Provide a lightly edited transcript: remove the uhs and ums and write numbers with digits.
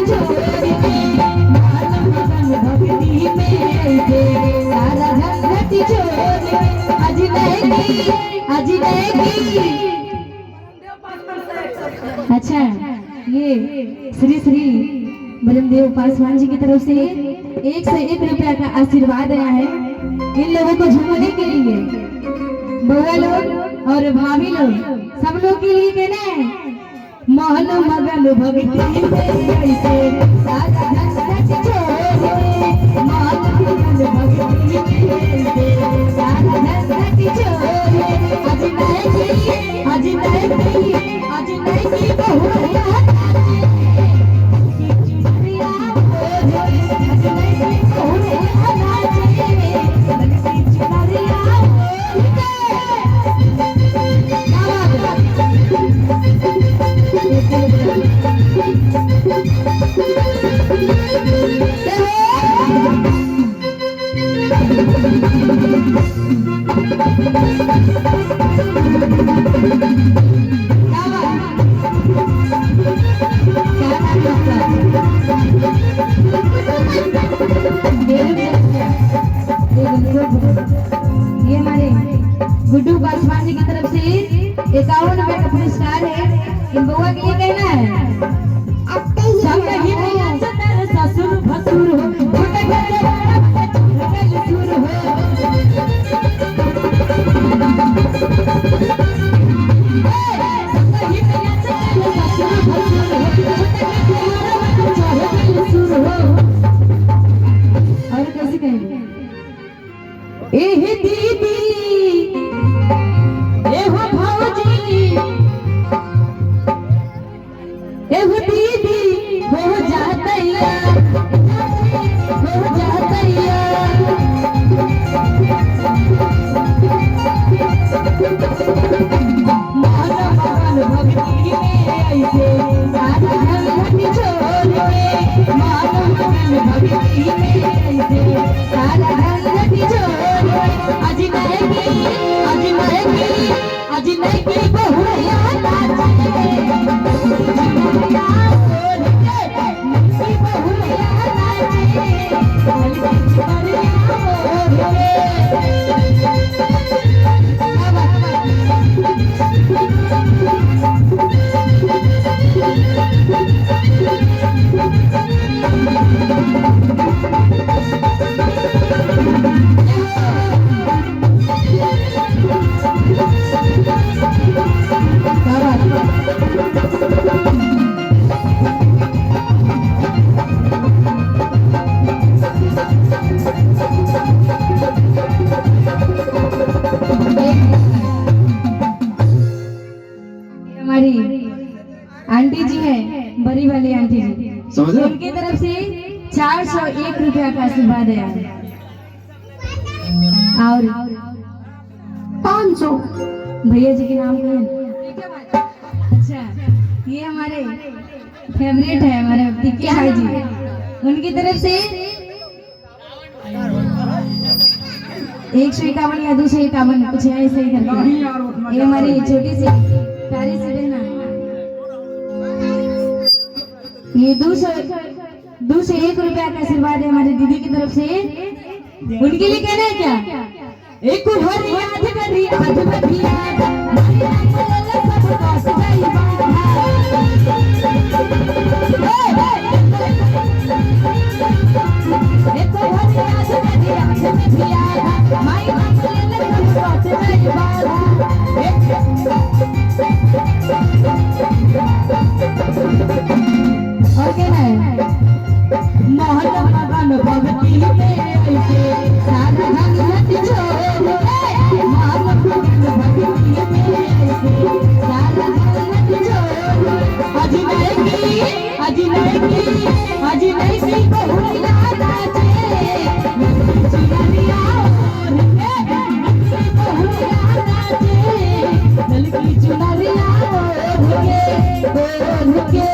छोड़ के मान मगन भक्ति में ऐसे सारा झंझट छोड़ के आज नहीं अच्छा ये श्री श्री बलमदेव पासवान जी की तरफ से 101 रुपया का आशीर्वाद आया है इन लोगों को झूमने के लिए बउआ लोग और भाभी लोग सब लोग के लिए कहना है मोहन मगन भक्ति में ऐसे सारा झंझट छोड़ के मोहन मगन भक्ति में ऐसे सारा झंझट छोड़ के आज नहीं की बहुरिया ये हमारे गुड्डू पासवान जी की तरफ से 51 रुपए का पुरस्कार है इन बउआ के लिए कहना है सब ही भैया सतर ससुर भसुर हो छोटे छोटे बड़ा सुर हो सब ही भैया सतर ससुर भसुर हो छोटे छोटे सुर हो और कैसे कहेंगे एह दीदी एह भौजी एह दीदी हो जातैया मान मगन भक्ति में ऐसे सारा झंझट छोड़ के मान मगन भक्ति में ऐसे सारा झंझट छोड़ आज नहीं की बहुरिया नाचे बहुरिया आंटी जी है बड़ी वाली आंटी जी उनकी तरफ से 401 रुपया का आशीर्वाद है और 500 भैया जी के नाम का अच्छा ये हमारे फेवरेट है हमारे टिक्के भाई जी उनकी तरफ से 151 या 251 कुछ ऐसे ही करके ये हमारी छोटी सी प्यारी सी बहना ये 201 रुपया का आशीर्वाद है हमारी दीदी की तरफ से उनके लिए कहना है क्या एक हर याद करी आज बधिया सब पास गई एक हर याद करी आज बधिया माई सब पास गई और कहना है मोहन मगन भक्ति में ऐसे सारा झंझट छोड़ के मोहन मगन भक्ति में ऐसे सारा झंझट छोड़ आज नहीं की बहुरिया नाचे चुनरिया ओढ़ के बहुरिया नाचे दल की चुनरिया ओढ़ के